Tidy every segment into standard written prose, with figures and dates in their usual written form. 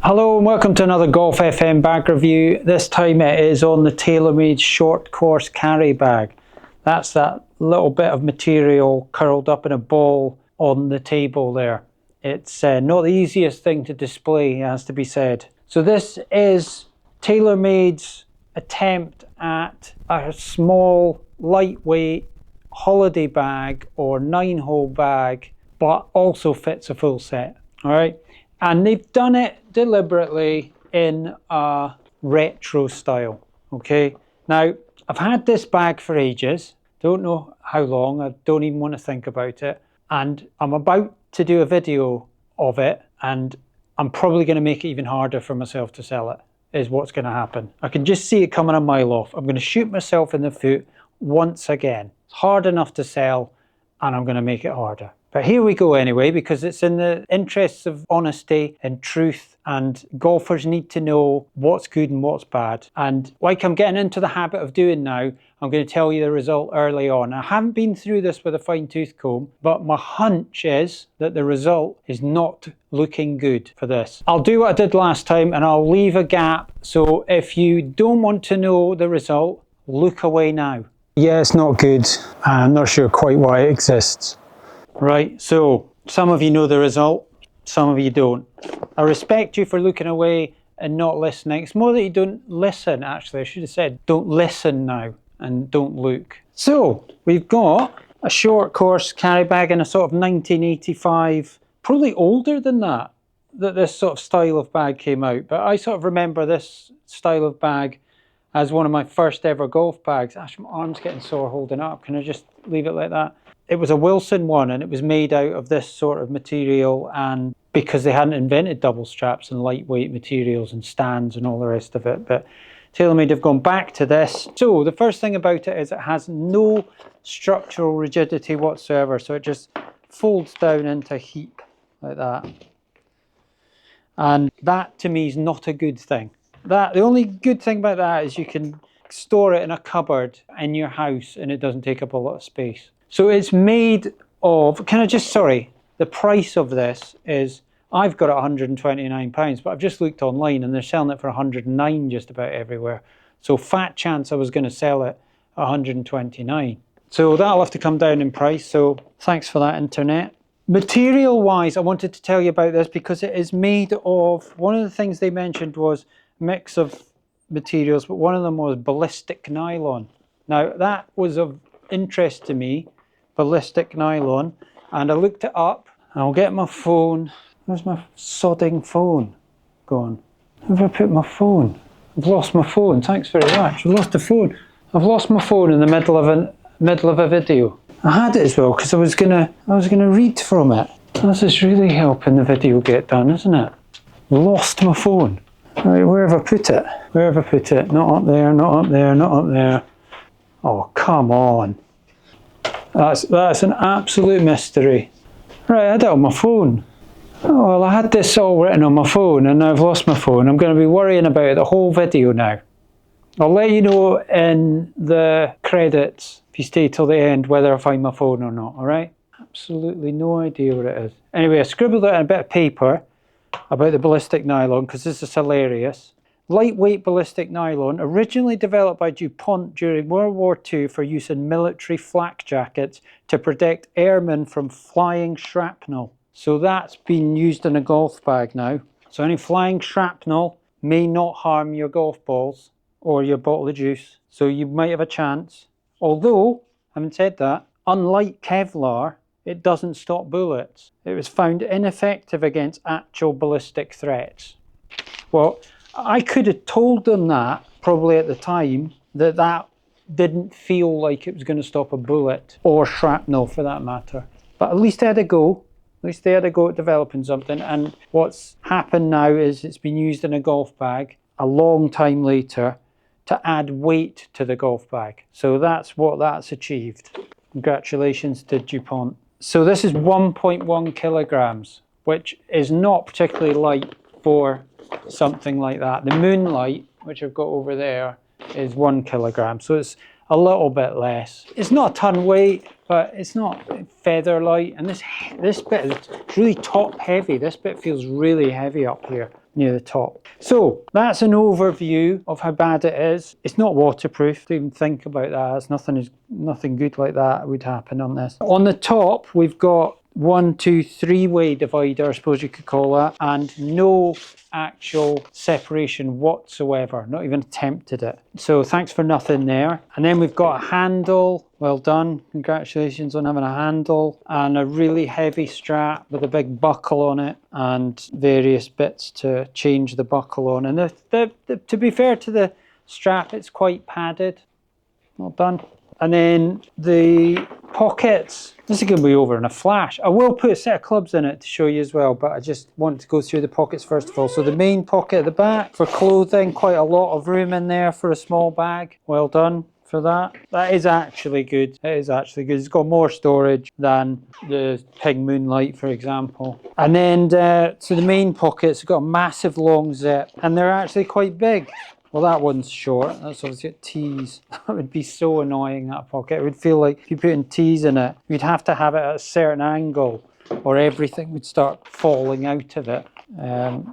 Hello and welcome to another Golf FM bag review. This time it is on the Taylormade Short Course Carry bag. That's that little bit of material curled up in a ball on the table there. It's not the easiest thing to display, it has to be said. So this is Taylormade's attempt at a small, lightweight holiday bag or 9-hole bag, but also fits a full set. All right. And they've done it deliberately in a retro style, okay? Now, I've had this bag for ages, don't know how long, I don't even want to think about it, and I'm about to do a video of it, and I'm probably going to make it even harder for myself to sell it, is what's going to happen. I can just see it coming a mile off. I'm going to shoot myself in the foot once again. It's hard enough to sell, and I'm going to make it harder. But here we go anyway, because it's in the interests of honesty and truth, and golfers need to know what's good and what's bad. And like I'm getting into the habit of doing now, I'm going to tell you the result early on. I haven't been through this with a fine-tooth comb, but my hunch is that the result is not looking good for this. I'll do what I did last time and I'll leave a gap. So if you don't want to know the result, look away now. Yeah, it's not good. I'm not sure quite why it exists. Right, so some of you know the result, some of you don't. I respect you for looking away and not listening. It's more that you don't listen, actually. I should have said don't listen now and don't look. So we've got a short course carry bag in a sort of 1985, probably older than that this sort of style of bag came out. But I sort of remember this style of bag as one of my first ever golf bags. Actually, my arm's getting sore holding up. Can I just leave it like that? It was a Wilson one, and it was made out of this sort of material, and because they hadn't invented double straps and lightweight materials and stands and all the rest of it. But Taylormade have gone back to this. So the first thing about it is it has no structural rigidity whatsoever. So it just folds down into a heap like that. And that to me is not a good thing. The only good thing about that is you can store it in a cupboard in your house and it doesn't take up a lot of space. So it's made of, the price of this is, I've got it £129, but I've just looked online and they're selling it for £109 just about everywhere. So fat chance I was going to sell it at £129. So that'll have to come down in price, so thanks for that, internet. Material wise, I wanted to tell you about this because it is made of, one of the things they mentioned was a mix of materials, but one of them was ballistic nylon. Now that was of interest to me, ballistic nylon, and I looked it up. I'll get my phone. Where's my sodding phone gone? Where have I put my phone? I've lost my phone. Thanks very much. I've lost the phone. I've lost my phone in the middle of a video. I had it as well because I was gonna read from it. This is really helping the video get done, isn't it? Lost my phone. Right, where have I put it? Where have I put it? Not up there. Not up there. Not up there. Oh, come on. That's an absolute mystery. Right, I had it on my phone. Oh, well, I had this all written on my phone and now I've lost my phone. I'm going to be worrying about it the whole video now. I'll let you know in the credits, if you stay till the end, whether I find my phone or not, all right? Absolutely no idea what it is. Anyway, I scribbled it on a bit of paper about the ballistic nylon because this is hilarious. Lightweight ballistic nylon, originally developed by DuPont during World War II for use in military flak jackets to protect airmen from flying shrapnel. So that's been used in a golf bag now. So any flying shrapnel may not harm your golf balls or your bottle of juice. So you might have a chance. Although, having said that, unlike Kevlar, it doesn't stop bullets. It was found ineffective against actual ballistic threats. Well, I could have told them that, probably at the time, that didn't feel like it was going to stop a bullet, or shrapnel for that matter. But at least they had a go. At least they had a go at developing something. And what's happened now is it's been used in a golf bag a long time later to add weight to the golf bag. So that's what that's achieved. Congratulations to DuPont. So this is 1.1 kilograms, which is not particularly light for something like that. The Moonlight, which I've got over there, is 1 kilogram, so it's a little bit less. It's not a ton weight, but it's not feather light. And this bit is really top heavy. This bit feels really heavy up here. near the top. So that's an overview of how bad it is. It's not waterproof. Don't even think about that. It's nothing good like that would happen on this. On the top, we've got 1, 2, 3-way divider, I suppose you could call that, and no actual separation whatsoever, not even attempted it. So thanks for nothing there. And then we've got a handle. Well done, congratulations on having a handle, and a really heavy strap with a big buckle on it and various bits to change the buckle on. And to be fair to the strap, it's quite padded. Well done. And then the pockets, this is going to be over in a flash. I will put a set of clubs in it to show you as well, but I just want to go through the pockets first of all. So the main pocket at the back for clothing, quite a lot of room in there for a small bag. Well done for that. That is actually good. It is actually good. It's got more storage than the Pig Moonlight, for example. And then, so the main pockets have got a massive long zip, and they're actually quite big. Well, that one's short. That's obviously got T's. That would be so annoying, that pocket. It would feel like if you put in T's in it, you'd have to have it at a certain angle or everything would start falling out of it.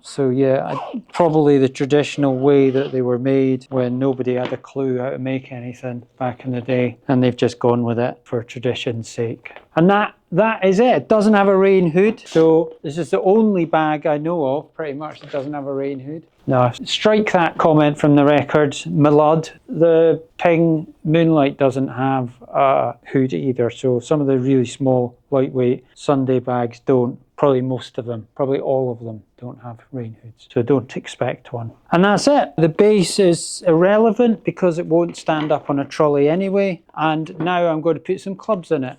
So yeah, probably the traditional way that they were made when nobody had a clue how to make anything back in the day, and they've just gone with it for tradition's sake. And that is it. It doesn't have a rain hood, so this is the only bag I know of pretty much that doesn't have a rain hood. No, strike that comment from the record, my lad. The Ping Moonlight doesn't have a hood either, so some of the really small, lightweight Sunday bags don't. Probably most of them, probably all of them don't have rain hoods, so don't expect one. And that's it. The base is irrelevant because it won't stand up on a trolley anyway. And now I'm going to put some clubs in it.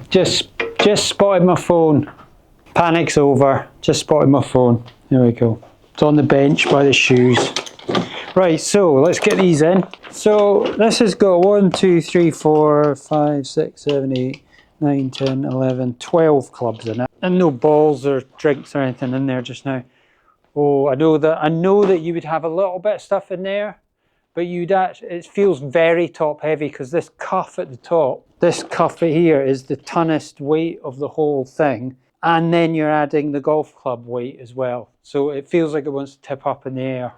Just spotted my phone. Panic's over. Just spotted my phone. There we go. It's on the bench by the shoes. Right, so let's get these in. So this has got 1, 2, 3, 4, 5, 6, 7, 8, 9, 10, 11, 12 clubs in it. And no balls or drinks or anything in there just now. Oh, I know that you would have a little bit of stuff in there, but it feels very top heavy because this cuff at the top, this cuff here is the tonnest weight of the whole thing. And then you're adding the golf club weight as well. So it feels like it wants to tip up in the air.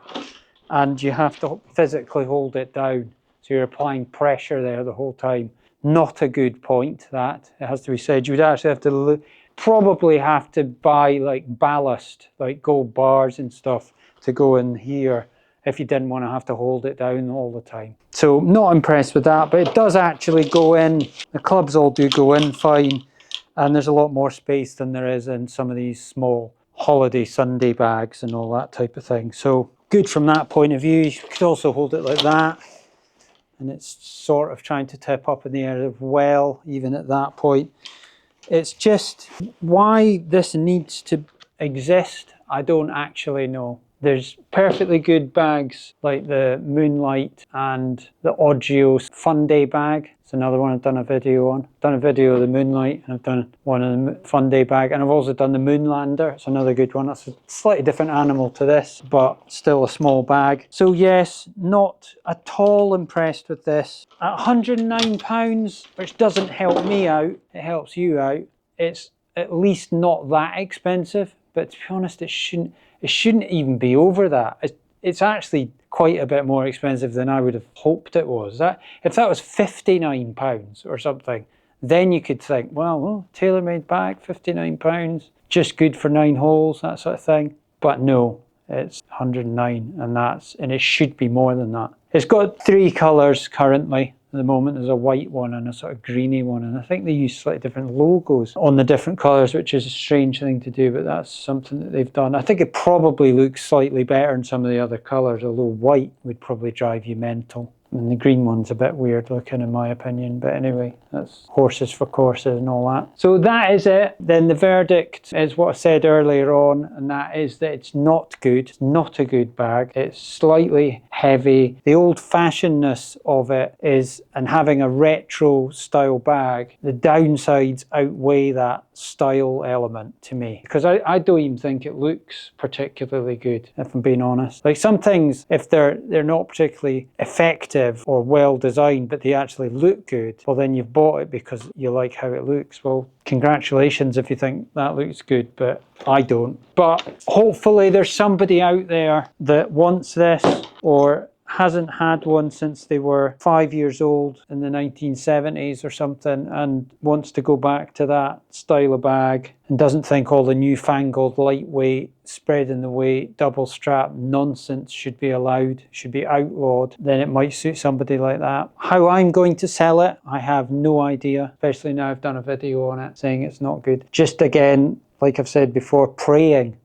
And you have to physically hold it down. So you're applying pressure there the whole time. Not a good point, that. It has to be said. You would actually have to probably have to buy like ballast, like gold bars and stuff to go in here if you didn't want to have to hold it down all the time. So not impressed with that, but it does actually go in. The clubs all do go in fine. And there's a lot more space than there is in some of these small holiday Sunday bags and all that type of thing. So good from that point of view. You could also hold it like that. And it's sort of trying to tip up in the air as well, even at that point. It's just why this needs to exist, I don't actually know. There's perfectly good bags like the Moonlight and the Audio Fun Day bag. It's another one I've done a video on. I've done a video of the Moonlight and I've done one of the Fun Day bag, and I've also done the Moonlander. It's another good one. That's a slightly different animal to this, but still a small bag. So yes, not at all impressed with this. At £109, which doesn't help me out, it helps you out. It's at least not that expensive, but to be honest, it shouldn't even be over that. It's actually quite a bit more expensive than I would have hoped it was. If that was £59 or something, then you could think, well, Taylormade bag, £59, just good for 9 holes, that sort of thing. But no, it's 109, and it should be more than that. It's got 3 colours currently. At the moment, there's a white one and a sort of greeny one, and I think they use slightly different logos on the different colours, which is a strange thing to do, but that's something that they've done. I think it probably looks slightly better in some of the other colours, although white would probably drive you mental. And the green one's a bit weird looking in my opinion, but anyway, that's horses for courses and all that. So that is it. Then the verdict is what I said earlier on, and that is that it's not good. It's not a good bag. It's slightly heavy. The old-fashionedness of it is, and having a retro style bag, the downsides outweigh that style element to me, because I don't even think it looks particularly good, if I'm being honest. Like some things, if they're not particularly effective, attractive or well designed, but they actually look good, well, then you've bought it because you like how it looks. Well, congratulations if you think that looks good, but I don't. But hopefully there's somebody out there that wants this or hasn't had one since they were 5 years old in the 1970s or something, and wants to go back to that style of bag and doesn't think all the newfangled lightweight, spreading the weight, double strap nonsense should be allowed, should be outlawed, then it might suit somebody like that. How I'm going to sell it, I have no idea, especially now I've done a video on it saying it's not good. Just again, like I've said before, praying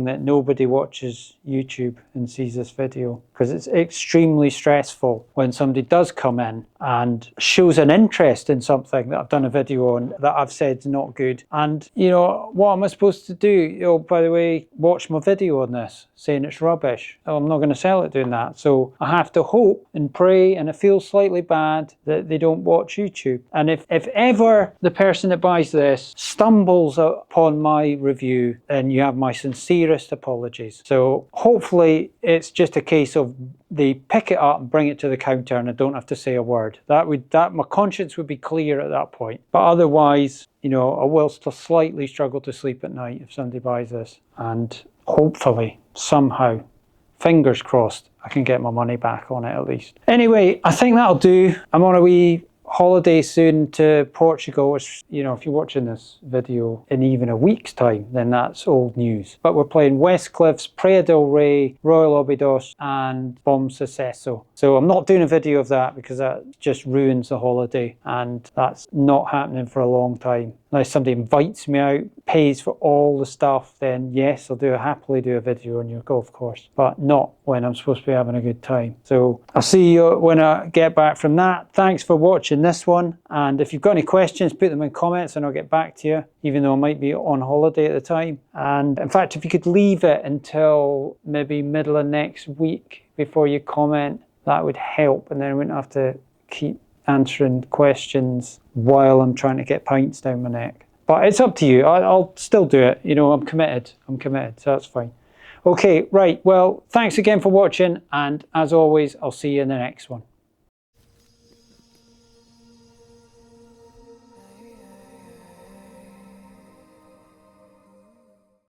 that nobody watches YouTube and sees this video, because it's extremely stressful when somebody does come in and shows an interest in something that I've done a video on that I've said is not good. And, you know, what am I supposed to do? Oh, by the way, watch my video on this saying it's rubbish. Oh, I'm not going to sell it doing that. So I have to hope and pray, and it feels slightly bad that they don't watch YouTube. And if ever the person that buys this stumbles upon my review, then you have my sincerest apologies. So hopefully it's just a case of they pick it up and bring it to the counter and I don't have to say a word. That my conscience would be clear at that point. But otherwise, you know, I will still slightly struggle to sleep at night if somebody buys this. And hopefully, somehow, fingers crossed, I can get my money back on it at least. Anyway, I think that'll do. I'm on a wee holiday soon to Portugal, which, you know, if you're watching this video in even a week's time, then that's old news. But we're playing West Cliffs, Praia del Rei, Royal Óbidos and Bom Sucesso. So I'm not doing a video of that because that just ruins the holiday, and that's not happening for a long time. Unless somebody invites me out, pays for all the stuff, then yes, I'll happily do a video on your golf course, but not when I'm supposed to be having a good time. So I'll see you when I get back from that. Thanks for watching this one, and if you've got any questions, put them in comments and I'll get back to you, even though I might be on holiday at the time. And in fact, if you could leave it until maybe middle of next week before you comment, that would help, and then I wouldn't have to keep answering questions while I'm trying to get pints down my neck. But it's up to you. I'll still do it. You know, I'm committed, so that's fine. Okay, right, well, thanks again for watching, and as always, I'll see you in the next one.